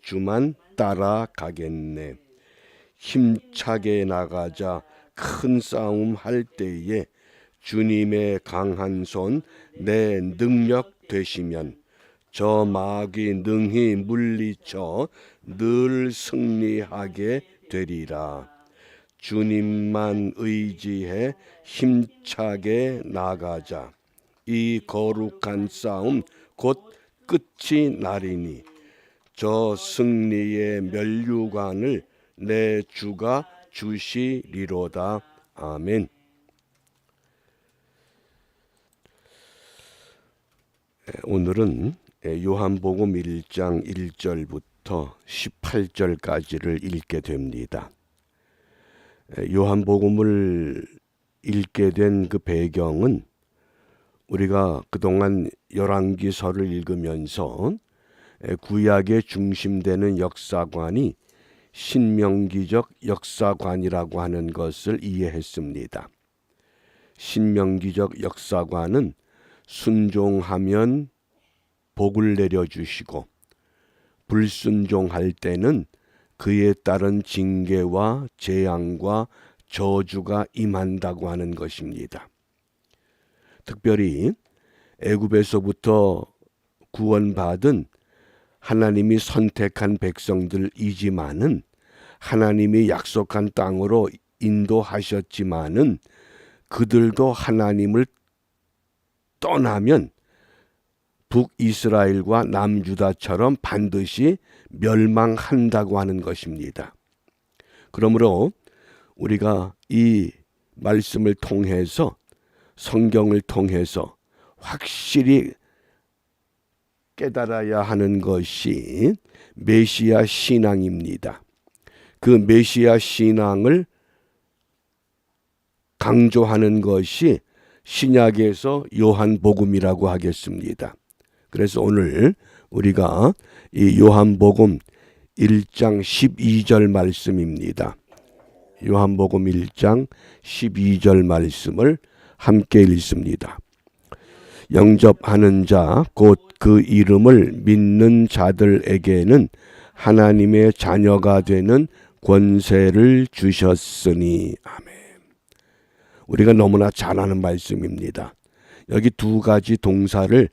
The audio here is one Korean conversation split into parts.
주만 따라가겠네. 힘차게 나가자 큰 싸움 할 때에 주님의 강한 손 내 능력 되시면 저 마귀 능히 물리쳐 늘 승리하게 되리라. 주님만 의지해 힘차게 나가자. 이 거룩한 싸움 곧 끝이 나리니 저 승리의 면류관을 내 주가 주시리로다. 아멘. 오늘은 요한복음 1장 1절부터 18절까지를 읽게 됩니다. 요한복음을 읽게 된 그 배경은 우리가 그동안 열왕기서를 읽으면서 구약의 중심되는 역사관이 신명기적 역사관이라고 하는 것을 이해했습니다. 신명기적 역사관은 순종하면 복을 내려주시고 불순종할 때는 그에 따른 징계와 재앙과 저주가 임한다고 하는 것입니다. 특별히 애굽에서부터 구원받은 하나님이 선택한 백성들이지만은 하나님이 약속한 땅으로 인도하셨지만은 그들도 하나님을 떠나면 북이스라엘과 남유다처럼 반드시 멸망한다고 하는 것입니다. 그러므로 우리가 이 말씀을 통해서 성경을 통해서 확실히 깨달아야 하는 것이 메시아 신앙입니다. 그 메시아 신앙을 강조하는 것이 신약에서 요한복음이라고 하겠습니다. 그래서 오늘 우리가 이 요한복음 1장 12절 말씀입니다. 요한복음 1장 12절 말씀을 함께 읽습니다. 영접하는 자 곧 그 이름을 믿는 자들에게는 하나님의 자녀가 되는 권세를 주셨으니. 아멘. 우리가 너무나 잘 아는 말씀입니다. 여기 두 가지 동사를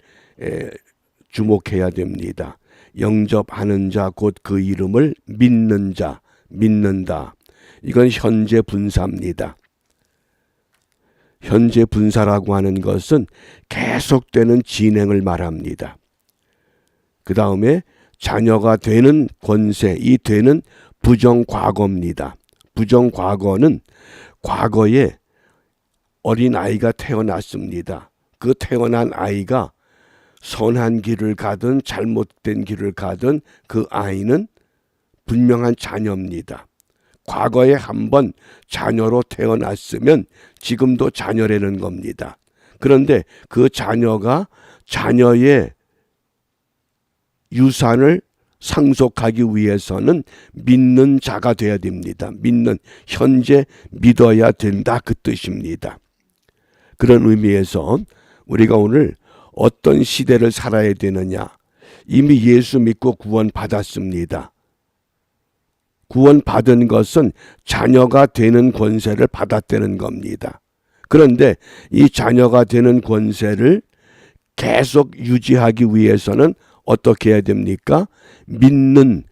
주목해야 됩니다. 영접하는 자 곧 그 이름을 믿는 자, 믿는다. 이건 현재 분사입니다. 현재 분사라고 하는 것은 계속되는 진행을 말합니다. 그 다음에 자녀가 되는 권세, 이 되는 부정과거입니다. 부정과거는 과거에 어린아이가 태어났습니다. 그 태어난 아이가 선한 길을 가든 잘못된 길을 가든 그 아이는 분명한 자녀입니다. 과거에 한번 자녀로 태어났으면 지금도 자녀라는 겁니다. 그런데 그 자녀가 자녀의 유산을 상속하기 위해서는 믿는 자가 되어야 됩니다. 믿는, 현재 믿어야 된다, 그 뜻입니다. 그런 의미에서 우리가 오늘 어떤 시대를 살아야 되느냐. 이미 예수 믿고 구원받았습니다. 구원받은 것은 자녀가 되는 권세를 받았다는 겁니다. 그런데 이 자녀가 되는 권세를 계속 유지하기 위해서는 어떻게 해야 됩니까? 믿는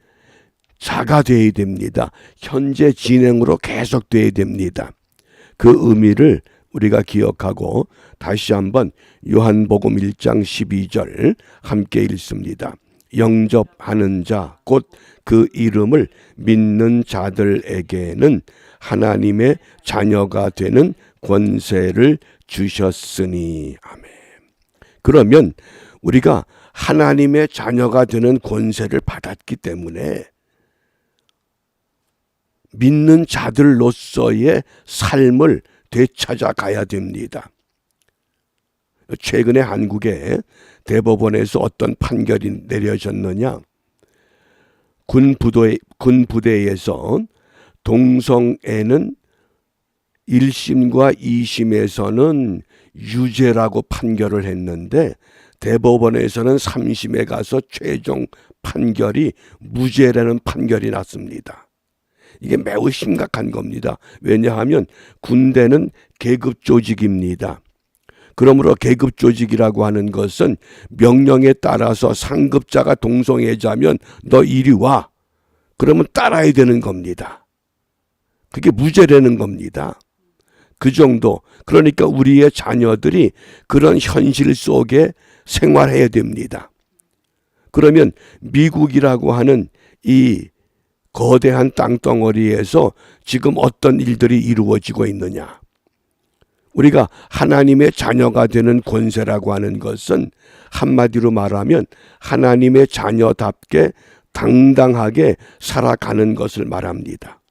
자가 되어야 됩니다. 현재 진행으로 계속 되어야 됩니다. 그 의미를 우리가 기억하고 다시 한번 요한복음 1장 12절 함께 읽습니다. 영접하는 자 곧 그 이름을 믿는 자들에게는 하나님의 자녀가 되는 권세를 주셨으니. 아멘. 그러면 우리가 하나님의 자녀가 되는 권세를 받았기 때문에 믿는 자들로서의 삶을 되찾아 가야 됩니다. 최근에 한국의 대법원에서 어떤 판결이 내려졌느냐. 군부대에서 동성애는 1심과 2심에서는 유죄라고 판결을 했는데 대법원에서는 3심에 가서 최종 판결이 무죄라는 판결이 났습니다. 이게 매우 심각한 겁니다. 왜냐하면 군대는 계급 조직입니다. 그러므로 계급 조직이라고 하는 것은 명령에 따라서 상급자가 동성애자면 너 이리 와. 그러면 따라야 되는 겁니다. 그게 무죄라는 겁니다. 그 정도. 그러니까 우리의 자녀들이 그런 현실 속에 생활해야 됩니다. 그러면 미국이라고 하는 이 거대한 땅덩어리에서 지금 어떤 일들이 이루어지고 있느냐. 우리가 하나님의 자녀가 되는 권세라고 하는 것은 한마디로 말하면 하나님의 자녀답게 당당하게 살아가는 것을 말합니다.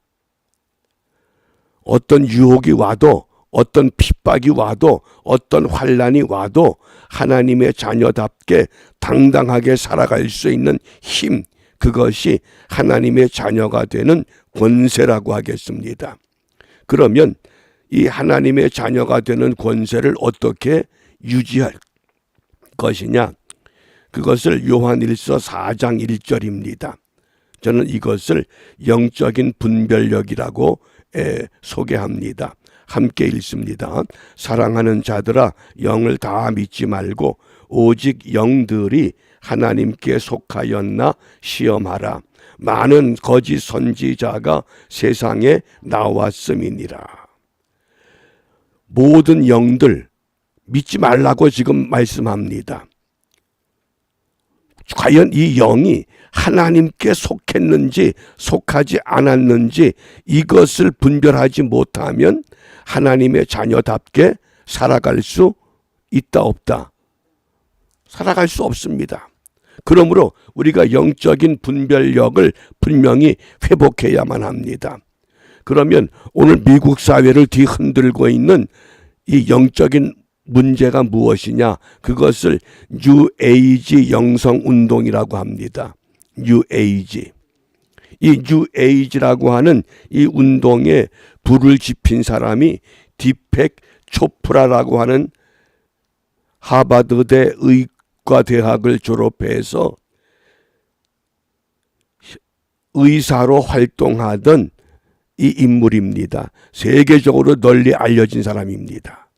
어떤 유혹이 와도, 어떤 핍박이 와도, 어떤 환난이 와도 하나님의 자녀답게 당당하게 살아갈 수 있는 힘, 그것이 하나님의 자녀가 되는 권세라고 하겠습니다. 그러면 이 하나님의 자녀가 되는 권세를 어떻게 유지할 것이냐? 그것을 요한일서 4장 1절입니다. 저는 이것을 영적인 분별력이라고 소개합니다. 함께 읽습니다. 사랑하는 자들아, 영을 다 믿지 말고 오직 영들이 하나님께 속하였나 시험하라. 많은 거짓 선지자가 세상에 나왔음이니라. 모든 영들 믿지 말라고 지금 말씀합니다. 과연 이 영이 하나님께 속했는지 속하지 않았는지 이것을 분별하지 못하면 하나님의 자녀답게 살아갈 수 있다 없다? 살아갈 수 없습니다. 그러므로 우리가 영적인 분별력을 분명히 회복해야만 합니다. 그러면 오늘 미국 사회를 뒤흔들고 있는 이 영적인 문제가 무엇이냐? 그것을 뉴에이지 영성운동이라고 합니다. 뉴에이지. 이 뉴에이지라고 하는 이 운동에 불을 지핀 사람이 디펙 초프라라고 하는 하버드대 의과대학을 졸업해서 의사로 활동하던 이 인물입니다. 세계적으로 널리 알려진 사람입니다.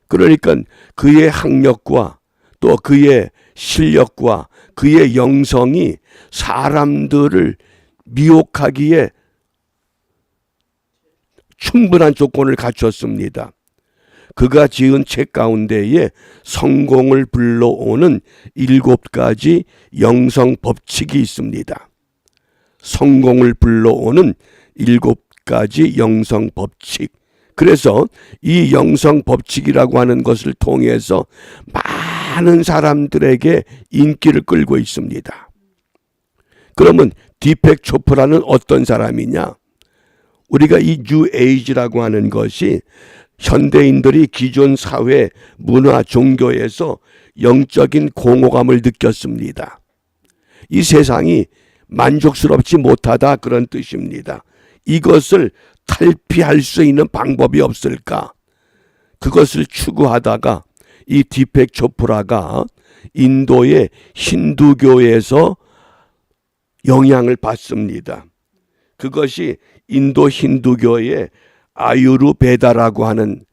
그러니까 그의 학력과 또 그의 실력과 그의 영성이 사람들을 미혹하기에 충분한 조건을 갖췄습니다. 그가 지은 책 가운데에 성공을 불러오는 7가지 영성 법칙이 있습니다. 성공을 불러오는 7가지 영성 법칙. 그래서 이 영성 법칙이라고 하는 것을 통해서 많은 사람들에게 인기를 끌고 있습니다. 그러면 디펙 초프라는 어떤 사람이냐? 우리가 이 뉴에이지라고 하는 것이 현대인들이 기존 사회, 문화, 종교에서 영적인 공허감을 느꼈습니다. 이 세상이 만족스럽지 못하다 그런 뜻입니다. 이것을 탈피할 수 있는 방법이 없을까? 그것을 추구하다가 이 디펙 초프라가 인도의 힌두교에서 영향을 받습니다. 그것이 인도 힌두교의 아유르베다라고 하는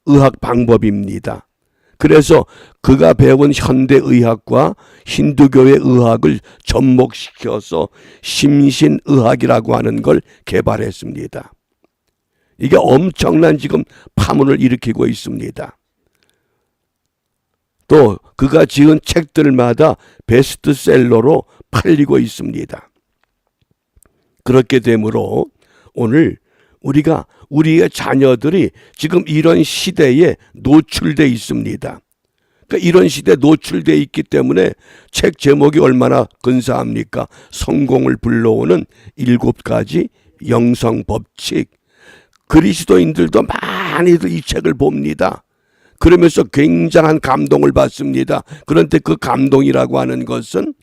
의학 방법입니다. 그래서 그가 배운 현대의학과 힌두교의 의학을 접목시켜서 심신의학이라고 하는 걸 개발했습니다. 이게 엄청난 지금 파문을 일으키고 있습니다. 또 그가 지은 책들마다 베스트셀러로 팔리고 있습니다. 그렇게 되므로 오늘 우리가 우리의 자녀들이 지금 이런 시대에 노출돼 있습니다. 그러니까 이런 시대에 노출돼 있기 때문에 책 제목이 얼마나 근사합니까? 성공을 불러오는 7가지 영성 법칙. 그리스도인들도 많이들 이 책을 봅니다. 그러면서 굉장한 감동을 받습니다. 그런데 그 감동이라고 하는 것은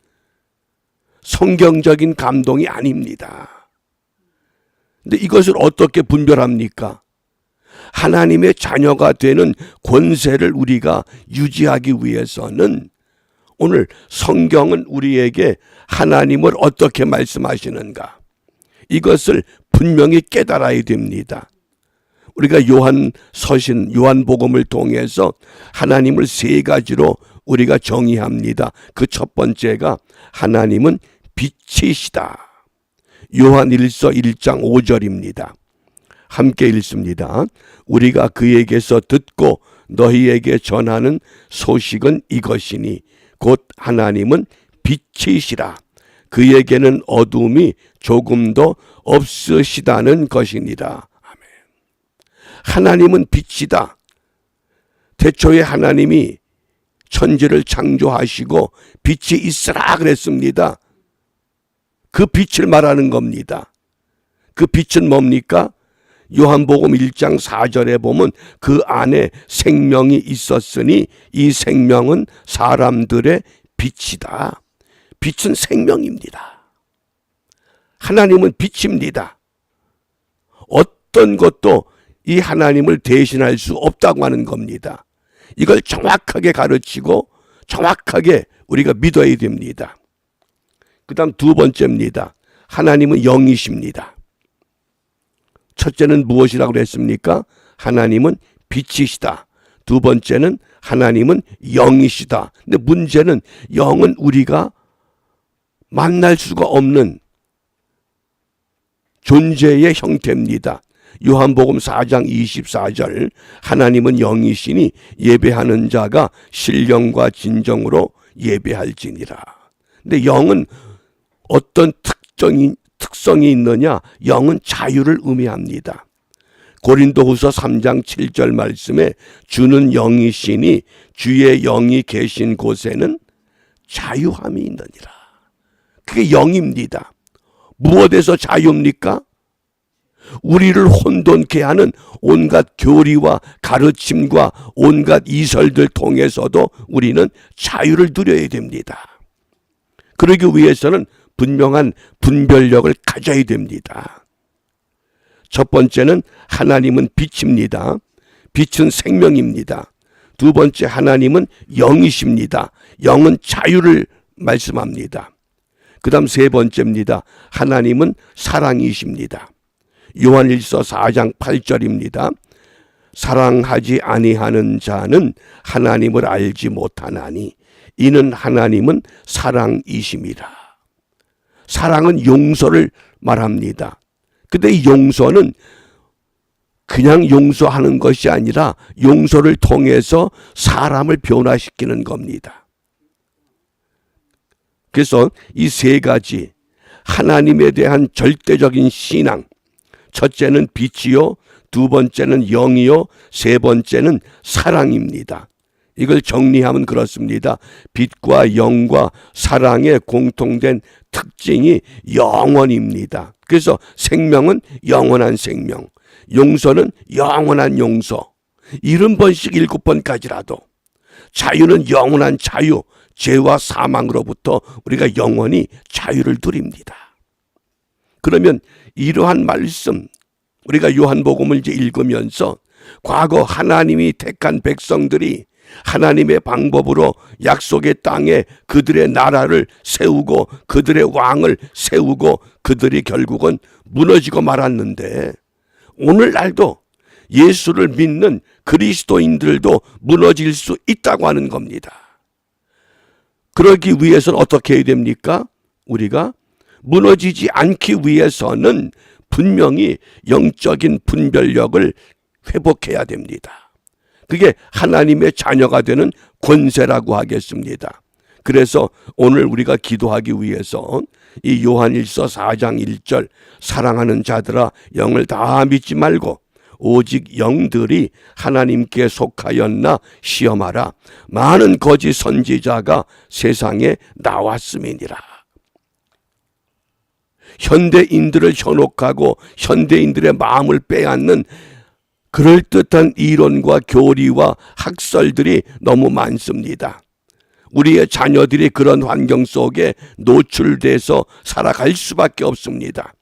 성경적인 감동이 아닙니다. 근데 이것을 어떻게 분별합니까? 하나님의 자녀가 되는 권세를 우리가 유지하기 위해서는 오늘 성경은 우리에게 하나님을 어떻게 말씀하시는가, 이것을 분명히 깨달아야 됩니다. 우리가 요한복음을 통해서 하나님을 세 가지로 우리가 정의합니다. 그 첫 번째가 하나님은 빛이시다. 요한일서 1장 5절입니다. 함께 읽습니다. 우리가 그에게서 듣고 너희에게 전하는 소식은 이것이니 곧 하나님은 빛이시라. 그에게는 어둠이 조금도 없으시다는 것이니라. 아멘. 하나님은 빛이다. 태초에 하나님이 천지를 창조하시고 빛이 있으라 그랬습니다. 그 빛을 말하는 겁니다. 그 빛은 뭡니까? 요한복음 1장 4절에 보면 그 안에 생명이 있었으니 이 생명은 사람들의 빛이다. 빛은 생명입니다. 하나님은 빛입니다. 어떤 것도 이 하나님을 대신할 수 없다고 하는 겁니다. 이걸 정확하게 가르치고 정확하게 우리가 믿어야 됩니다. 그 다음 두 번째입니다. 하나님은 영이십니다. 첫째는 무엇이라고 그랬습니까? 하나님은 빛이시다. 두 번째는 하나님은 영이시다. 근데 문제는 영은 우리가 만날 수가 없는 존재의 형태입니다. 요한복음 4장 24절 하나님은 영이시니 예배하는 자가 신령과 진정으로 예배할지니라. 근데 영은 어떤 특성이 있느냐? 영은 자유를 의미합니다. 고린도후서 3장 7절 말씀에 주는 영이시니 주의 영이 계신 곳에는 자유함이 있느니라. 그게 영입니다. 무엇에서 자유입니까? 우리를 혼돈케 하는 온갖 교리와 가르침과 온갖 이설들 통해서도 우리는 자유를 누려야 됩니다. 그러기 위해서는 분명한 분별력을 가져야 됩니다. 첫 번째는 하나님은 빛입니다. 빛은 생명입니다. 두 번째, 하나님은 영이십니다. 영은 자유를 말씀합니다. 그 다음 세 번째입니다. 하나님은 사랑이십니다. 요한일서 4장 8절입니다. 사랑하지 아니하는 자는 하나님을 알지 못하나니 이는 하나님은 사랑이심이라. 사랑은 용서를 말합니다. 근데 이 용서는 그냥 용서하는 것이 아니라 용서를 통해서 사람을 변화시키는 겁니다. 그래서 이 세 가지 하나님에 대한 절대적인 신앙, 첫째는 빛이요, 두 번째는 영이요, 세 번째는 사랑입니다. 이걸 정리하면 그렇습니다. 빛과 영과 사랑의 공통된 특징이 영원입니다. 그래서 생명은 영원한 생명, 용서는 영원한 용서, 70번씩 7번까지라도, 자유는 영원한 자유, 죄와 사망으로부터 우리가 영원히 자유를 누립니다. 그러면 이러한 말씀, 우리가 요한복음을 이제 읽으면서 과거 하나님이 택한 백성들이 하나님의 방법으로 약속의 땅에 그들의 나라를 세우고 그들의 왕을 세우고 그들이 결국은 무너지고 말았는데, 오늘날도 예수를 믿는 그리스도인들도 무너질 수 있다고 하는 겁니다. 그러기 위해서는 어떻게 해야 됩니까? 우리가 무너지지 않기 위해서는 분명히 영적인 분별력을 회복해야 됩니다. 그게 하나님의 자녀가 되는 권세라고 하겠습니다. 그래서 오늘 우리가 기도하기 위해서 이 요한일서 4장 1절 사랑하는 자들아 영을 다 믿지 말고 오직 영들이 하나님께 속하였나 시험하라. 많은 거짓 선지자가 세상에 나왔음이니라. 현대인들을 현혹하고 현대인들의 마음을 빼앗는 그럴듯한 이론과 교리와 학설들이 너무 많습니다. 우리의 자녀들이 그런 환경 속에 노출돼서 살아갈 수밖에 없습니다.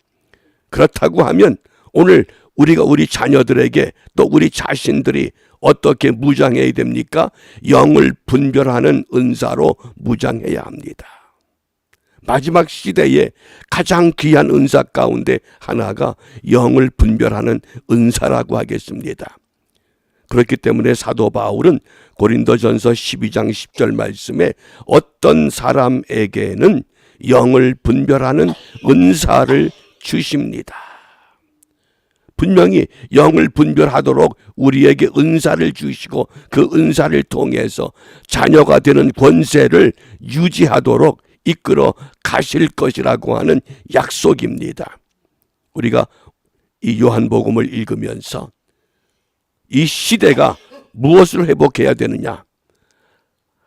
그렇다고 하면 오늘 우리가 우리 자녀들에게 또 우리 자신들이 어떻게 무장해야 됩니까? 영을 분별하는 은사로 무장해야 합니다. 마지막 시대에 가장 귀한 은사 가운데 하나가 영을 분별하는 은사라고 하겠습니다. 그렇기 때문에 사도 바울은 고린도전서 12장 10절 말씀에 어떤 사람에게는 영을 분별하는 은사를 주십니다. 분명히 영을 분별하도록 우리에게 은사를 주시고 그 은사를 통해서 자녀가 되는 권세를 유지하도록 이끌어 가실 것이라고 하는 약속입니다. 우리가 이 요한복음을 읽으면서 이 시대가 무엇을 회복해야 되느냐?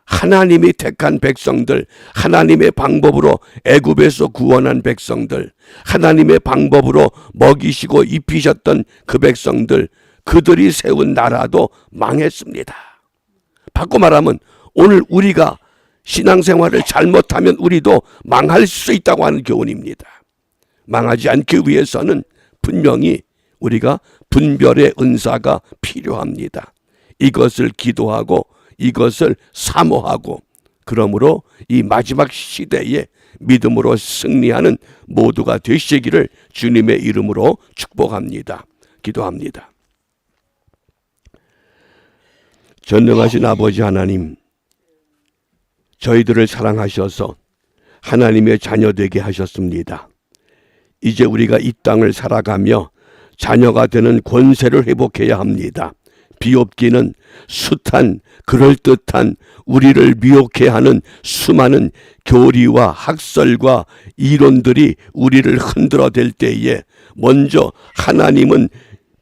하나님이 택한 백성들, 하나님의 방법으로 애굽에서 구원한 백성들, 하나님의 방법으로 먹이시고 입히셨던 그 백성들, 그들이 세운 나라도 망했습니다. 바꿔 말하면 오늘 우리가 신앙생활을 잘못하면 우리도 망할 수 있다고 하는 교훈입니다. 망하지 않기 위해서는 분명히 우리가 분별의 은사가 필요합니다. 이것을 기도하고 이것을 사모하고, 그러므로 이 마지막 시대에 믿음으로 승리하는 모두가 되시기를 주님의 이름으로 축복합니다. 기도합니다. 전능하신 아버지 하나님, 저희들을 사랑하셔서 하나님의 자녀 되게 하셨습니다. 이제 우리가 이 땅을 살아가며 자녀가 되는 권세를 회복해야 합니다. 비옵기는 숱한 그럴듯한 우리를 미혹해 하는 수많은 교리와 학설과 이론들이 우리를 흔들어댈 때에 먼저 하나님은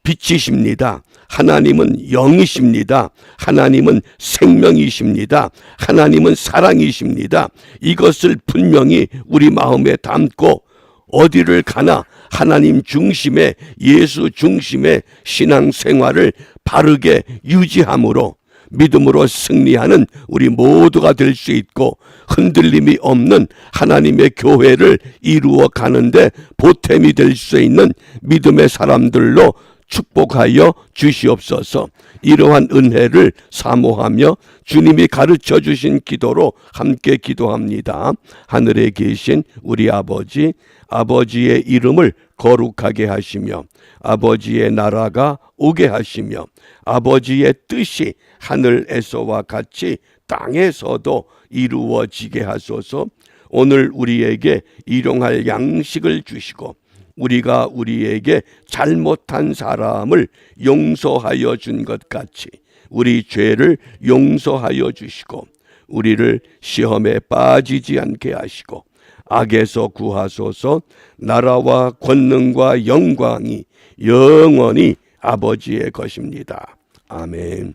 빛이십니다. 하나님은 영이십니다. 하나님은 생명이십니다. 하나님은 사랑이십니다. 이것을 분명히 우리 마음에 담고 어디를 가나 하나님 중심의, 예수 중심의 신앙생활을 바르게 유지함으로 믿음으로 승리하는 우리 모두가 될 수 있고, 흔들림이 없는 하나님의 교회를 이루어 가는데 보탬이 될 수 있는 믿음의 사람들로 축복하여 주시옵소서. 이러한 은혜를 사모하며 주님이 가르쳐 주신 기도로 함께 기도합니다. 하늘에 계신 우리 아버지, 아버지의 이름을 거룩하게 하시며 아버지의 나라가 오게 하시며 아버지의 뜻이 하늘에서와 같이 땅에서도 이루어지게 하소서. 오늘 우리에게 일용할 양식을 주시고 우리가 우리에게 잘못한 사람을 용서하여 준 것 같이 우리 죄를 용서하여 주시고 우리를 시험에 빠지지 않게 하시고 악에서 구하소서. 나라와 권능과 영광이 영원히 아버지의 것입니다. 아멘.